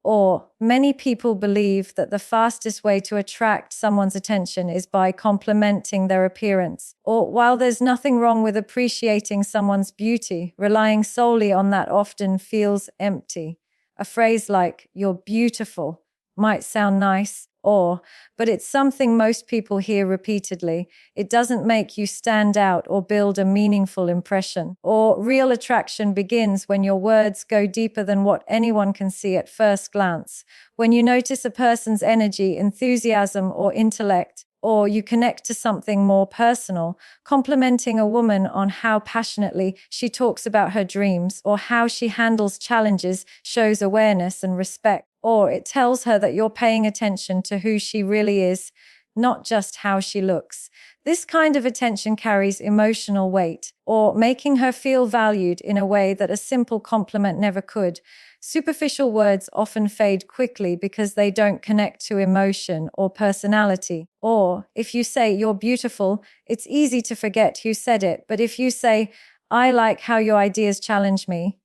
Or many people believe that the fastest way to attract someone's attention is by complimenting their appearance. Or while there's nothing wrong with appreciating someone's beauty, relying solely on that often feels empty. A phrase like, "you're beautiful," might sound nice, but it's something most people hear repeatedly. It doesn't make you stand out or build a meaningful impression. Or real attraction begins when your words go deeper than what anyone can see at first glance. When you notice a person's energy, enthusiasm, or intellect, or you connect to something more personal. Complimenting a woman on how passionately she talks about her dreams or how she handles challenges shows awareness and respect. Or it tells her that you're paying attention to who she really is, not just how she looks. This kind of attention carries emotional weight, or making her feel valued in a way that a simple compliment never could. Superficial words often fade quickly because they don't connect to emotion or personality. Or if you say you're beautiful, it's easy to forget who said it. But if you say, "I like how your ideas challenge me,"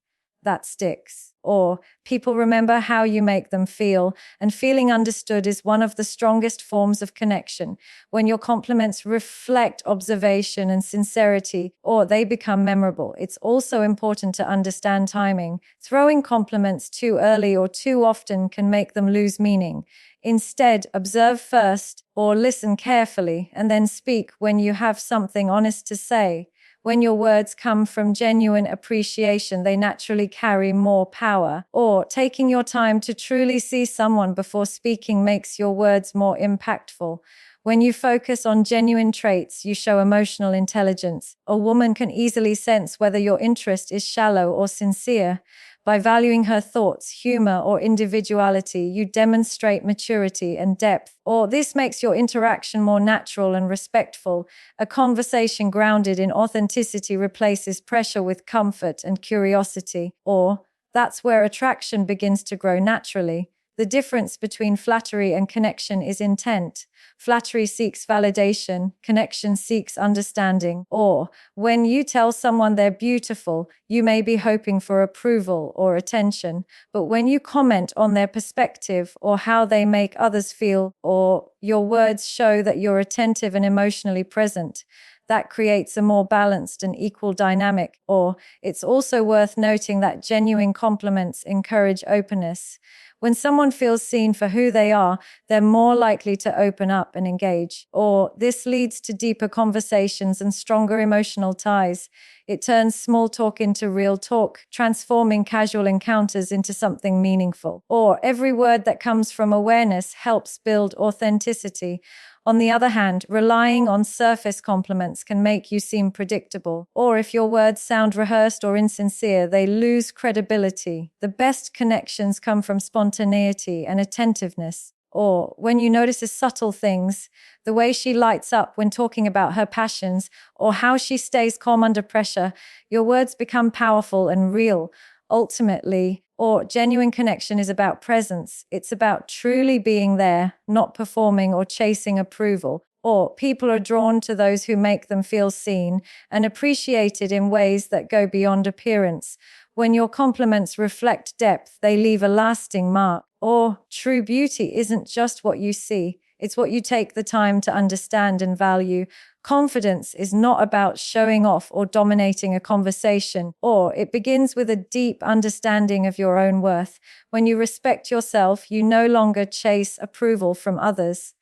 that sticks. Or people remember how you make them feel, and feeling understood is one of the strongest forms of connection. When your compliments reflect observation and sincerity, or they become memorable. It's also important to understand timing. Throwing compliments too early or too often can make them lose meaning. Instead, observe first or listen carefully and then speak when you have something honest to say. When your words come from genuine appreciation, they naturally carry more power. Or taking your time to truly see someone before speaking makes your words more impactful. When you focus on genuine traits, you show emotional intelligence. A woman can easily sense whether your interest is shallow or sincere. By valuing her thoughts, humor, or individuality, you demonstrate maturity and depth. Or this makes your interaction more natural and respectful. A conversation grounded in authenticity replaces pressure with comfort and curiosity. Or that's where attraction begins to grow naturally. The difference between flattery and connection is intent. Flattery seeks validation, connection seeks understanding. Or when you tell someone they're beautiful, you may be hoping for approval or attention. But when you comment on their perspective or how they make others feel, or your words show that you're attentive and emotionally present, that creates a more balanced and equal dynamic. Or it's also worth noting that genuine compliments encourage openness. When someone feels seen for who they are, they're more likely to open up and engage. Or this leads to deeper conversations and stronger emotional ties. It turns small talk into real talk, transforming casual encounters into something meaningful. Or every word that comes from awareness helps build authenticity. On the other hand, relying on surface compliments can make you seem predictable. Or if your words sound rehearsed or insincere, they lose credibility. The best connections come from spontaneity and attentiveness. Or when you notice subtle things, the way she lights up when talking about her passions, or how she stays calm under pressure, your words become powerful and real. Ultimately, or genuine connection is about presence. It's about truly being there, not performing or chasing approval. Or people are drawn to those who make them feel seen and appreciated in ways that go beyond appearance. When your compliments reflect depth, they leave a lasting mark. Or true beauty isn't just what you see, it's what you take the time to understand and value. Confidence is not about showing off or dominating a conversation, or it begins with a deep understanding of your own worth. When you respect yourself, you no longer chase approval from others.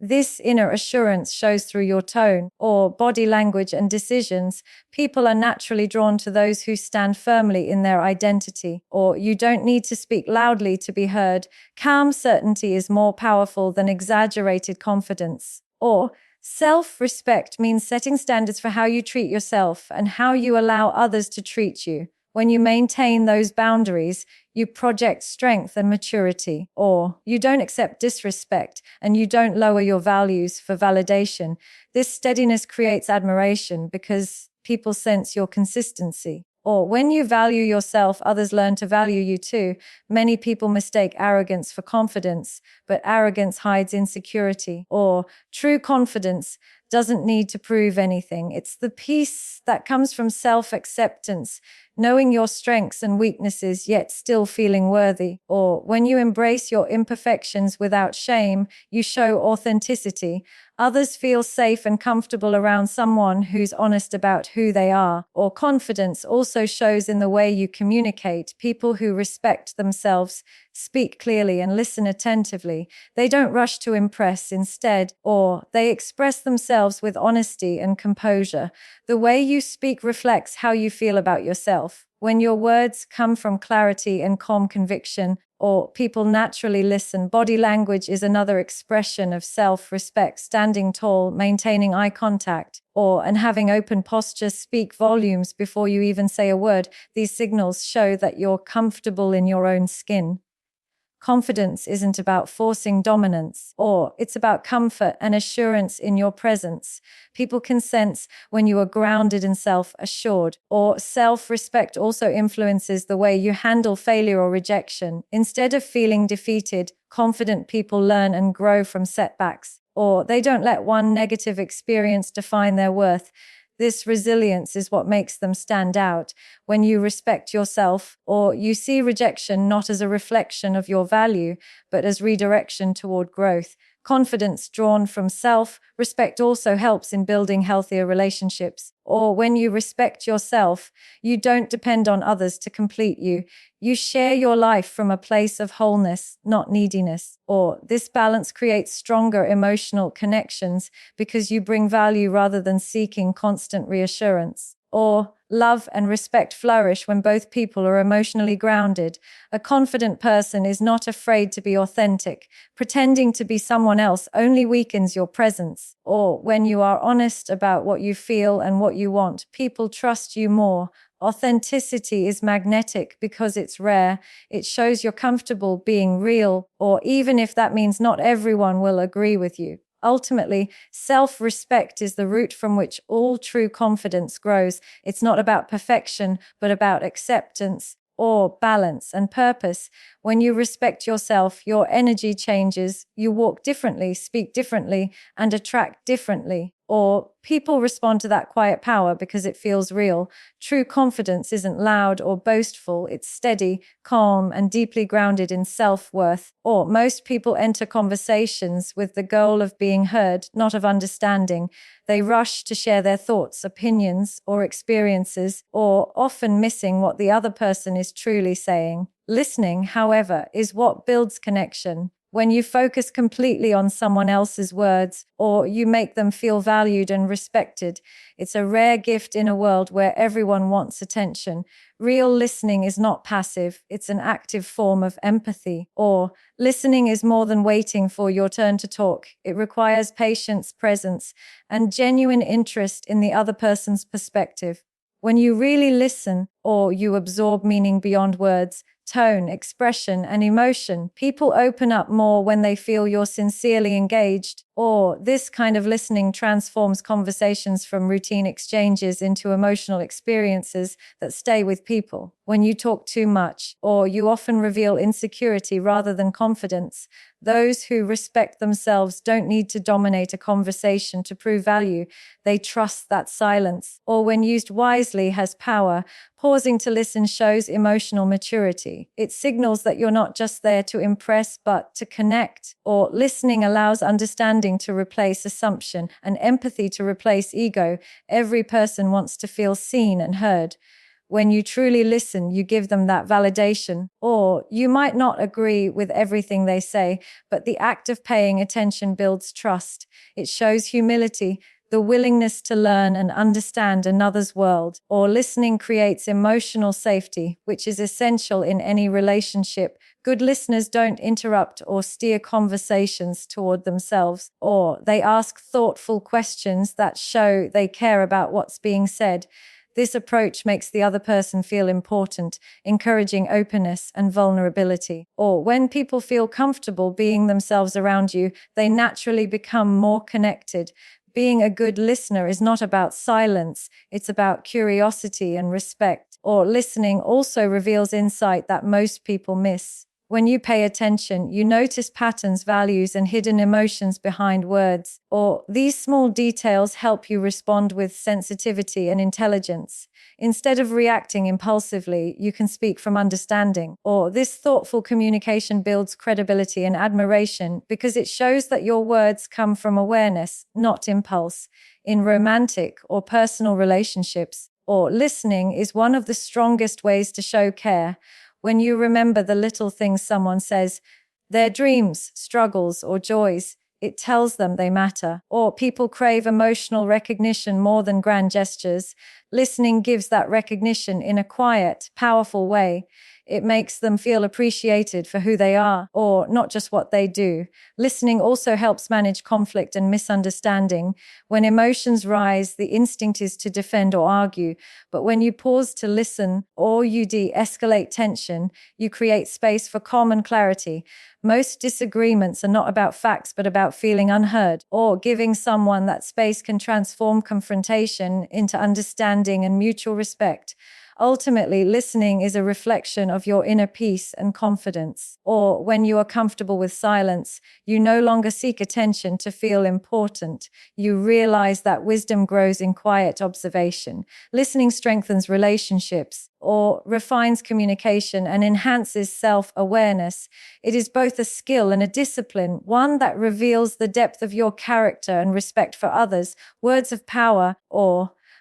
This inner assurance shows through your tone or body language and decisions. People are naturally drawn to those who stand firmly in their identity, or you don't need to speak loudly to be heard. Calm certainty is more powerful than exaggerated confidence. Or self-respect means setting standards for how you treat yourself and how you allow others to treat you. When you maintain those boundaries, you project strength and maturity. Or you don't accept disrespect and you don't lower your values for validation. This steadiness creates admiration because people sense your consistency. Or when you value yourself, others learn to value you too. Many people mistake arrogance for confidence, but arrogance hides insecurity. Or true confidence doesn't need to prove anything. It's the peace that comes from self-acceptance, knowing your strengths and weaknesses yet still feeling worthy. Or when you embrace your imperfections without shame, you show authenticity. Others feel safe and comfortable around someone who's honest about who they are. Or confidence also shows in the way you communicate. People who respect themselves speak clearly and listen attentively. They don't rush to impress instead, or they express themselves with honesty and composure. The way you speak reflects how you feel about yourself. When your words come from clarity and calm conviction, or people naturally listen. Body language is another expression of self-respect. Standing tall, maintaining eye contact, and having open postures speak volumes before you even say a word. These signals show that you're comfortable in your own skin. Confidence isn't about forcing dominance, it's about comfort and assurance in your presence. People can sense when you are grounded and self-assured. Or self-respect also influences the way you handle failure or rejection. Instead of feeling defeated, confident people learn and grow from setbacks, or they don't let one negative experience define their worth. This resilience is what makes them stand out. When you respect yourself, or you see rejection not as a reflection of your value, but as redirection toward growth. Confidence drawn from self-respect also helps in building healthier relationships. Or when you respect yourself, you don't depend on others to complete you. You share your life from a place of wholeness, not neediness. Or this balance creates stronger emotional connections because you bring value rather than seeking constant reassurance. Or love and respect flourish when both people are emotionally grounded. A confident person is not afraid to be authentic. Pretending to be someone else only weakens your presence. Or when you are honest about what you feel and what you want, people trust you more. Authenticity is magnetic because it's rare. It shows you're comfortable being real, or even if that means not everyone will agree with you. Ultimately, self-respect is the root from which all true confidence grows. It's not about perfection, but about acceptance, or balance and purpose. When you respect yourself, your energy changes. You walk differently, speak differently, and attract differently. Or people respond to that quiet power because it feels real. True confidence isn't loud or boastful. It's steady, calm, and deeply grounded in self-worth. Or most people enter conversations with the goal of being heard, not of understanding. They rush to share their thoughts, opinions, or experiences, or often missing what the other person is truly saying. Listening, however, is what builds connection. When you focus completely on someone else's words, or you make them feel valued and respected, it's a rare gift in a world where everyone wants attention. Real listening is not passive, it's an active form of empathy. Or listening is more than waiting for your turn to talk. It requires patience, presence, and genuine interest in the other person's perspective. When you really listen, or you absorb meaning beyond words, tone, expression, and emotion, people open up more when they feel you're sincerely engaged. Or this kind of listening transforms conversations from routine exchanges into emotional experiences that stay with people. When you talk too much, or you often reveal insecurity rather than confidence, those who respect themselves don't need to dominate a conversation to prove value. They trust that silence, or when used wisely, has power. Pausing to listen shows emotional maturity. It signals that you're not just there to impress, but to connect. Or listening allows understanding to replace assumption and empathy to replace ego. Every person wants to feel seen and heard. When you truly listen, you give them that validation. Or you might not agree with everything they say, but the act of paying attention builds trust. It shows humility, the willingness to learn and understand another's world. Or listening creates emotional safety, which is essential in any relationship. Good listeners don't interrupt or steer conversations toward themselves, or they ask thoughtful questions that show they care about what's being said. This approach makes the other person feel important, encouraging openness and vulnerability. Or when people feel comfortable being themselves around you, they naturally become more connected. Being a good listener is not about silence, it's about curiosity and respect. Or listening also reveals insight that most people miss. When you pay attention, you notice patterns, values, and hidden emotions behind words. Or these small details help you respond with sensitivity and intelligence. Instead of reacting impulsively, you can speak from understanding. Or this thoughtful communication builds credibility and admiration because it shows that your words come from awareness, not impulse. In romantic or personal relationships, or listening is one of the strongest ways to show care. When you remember the little things someone says, their dreams, struggles, or joys, it tells them they matter. Or people crave emotional recognition more than grand gestures. Listening gives that recognition in a quiet, powerful way. It makes them feel appreciated for who they are, or not just what they do. Listening also helps manage conflict and misunderstanding. When emotions rise, the instinct is to defend or argue. But when you pause to listen, or you de-escalate tension, you create space for calm and clarity. Most disagreements are not about facts, but about feeling unheard, or giving someone that space can transform confrontation into understanding and mutual respect. Ultimately, listening is a reflection of your inner peace and confidence. Or when you are comfortable with silence, you no longer seek attention to feel important. You realize that wisdom grows in quiet observation. Listening strengthens relationships, or refines communication and enhances self-awareness. It is both a skill and a discipline, one that reveals the depth of your character and respect for others. Words of power,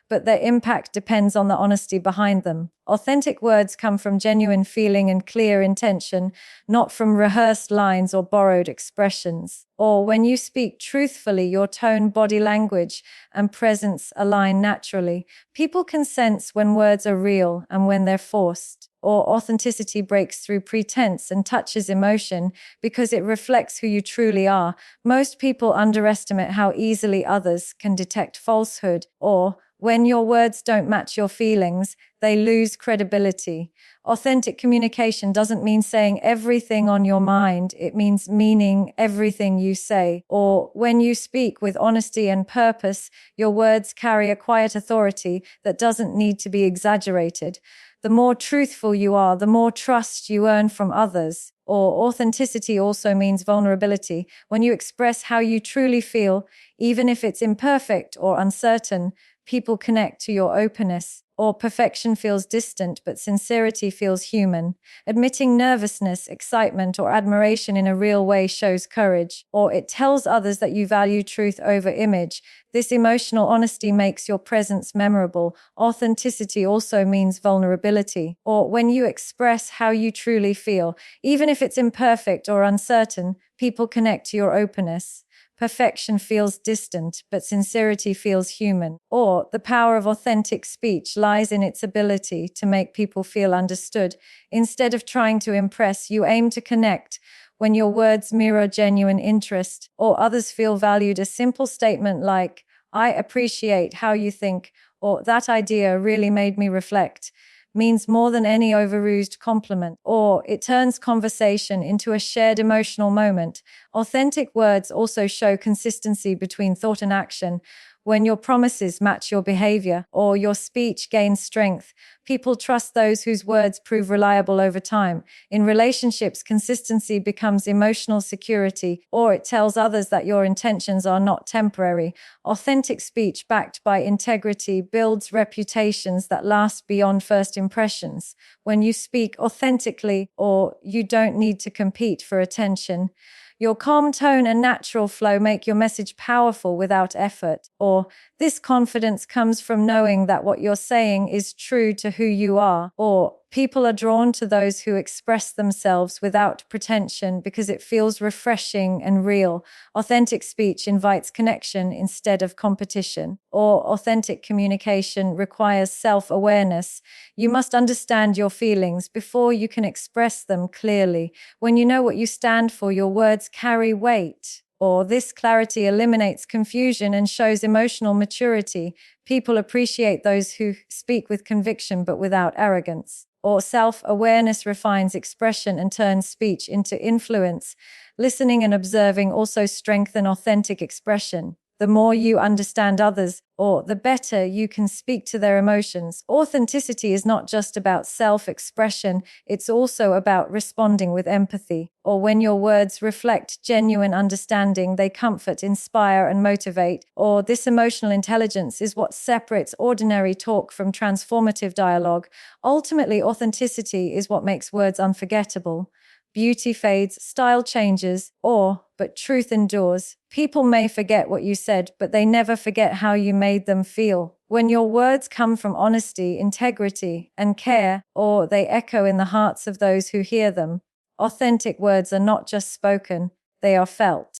but their impact depends on the honesty behind them. Authentic words come from genuine feeling and clear intention, not from rehearsed lines or borrowed expressions. Or when you speak truthfully, your tone, body language, and presence align naturally. People can sense when words are real and when they're forced. Or authenticity breaks through pretense and touches emotion because it reflects who you truly are. Most people underestimate how easily others can detect falsehood. Or when your words don't match your feelings, they lose credibility. Authentic communication doesn't mean saying everything on your mind. It means meaning everything you say. Or when you speak with honesty and purpose, your words carry a quiet authority that doesn't need to be exaggerated. The more truthful you are, the more trust you earn from others. Or authenticity also means vulnerability. When you express how you truly feel, even if it's imperfect or uncertain, people connect to your openness. Or perfection feels distant, but sincerity feels human. Admitting nervousness, excitement, or admiration in a real way shows courage. Or it tells others that you value truth over image. This emotional honesty makes your presence memorable. Authenticity also means vulnerability. Or when you express how you truly feel, even if it's imperfect or uncertain, people connect to your openness. Perfection feels distant, but sincerity feels human. Or the power of authentic speech lies in its ability to make people feel understood. Instead of trying to impress, you aim to connect. When your words mirror genuine interest or others feel valued, a simple statement like, "I appreciate how you think," or "that idea really made me reflect," means more than any overused compliment. Or it turns conversation into a shared emotional moment. Authentic words also show consistency between thought and action. When your promises match your behavior or your speech gains strength, people trust those whose words prove reliable over time. In relationships, consistency becomes emotional security, or it tells others that your intentions are not temporary. Authentic speech backed by integrity builds reputations that last beyond first impressions. When you speak authentically, or you don't need to compete for attention, your calm tone and natural flow make your message powerful without effort. Or this confidence comes from knowing that what you're saying is true to who you are. Or people are drawn to those who express themselves without pretension because it feels refreshing and real. Authentic speech invites connection instead of competition. Or authentic communication requires self-awareness. You must understand your feelings before you can express them clearly. When you know what you stand for, your words carry weight. Or this clarity eliminates confusion and shows emotional maturity. People appreciate those who speak with conviction but without arrogance. Or self-awareness refines expression and turns speech into influence. Listening and observing also strengthen authentic expression. the more you understand others, or the better you can speak to their emotions. Authenticity is not just about self-expression, it's also about responding with empathy. Or when your words reflect genuine understanding, they comfort, inspire, and motivate. Or this emotional intelligence is what separates ordinary talk from transformative dialogue. Ultimately, authenticity is what makes words unforgettable. Beauty fades, style changes, but truth endures. People may forget what you said, but they never forget how you made them feel. When your words come from honesty, integrity, and care, or they echo in the hearts of those who hear them, authentic words are not just spoken, they are felt.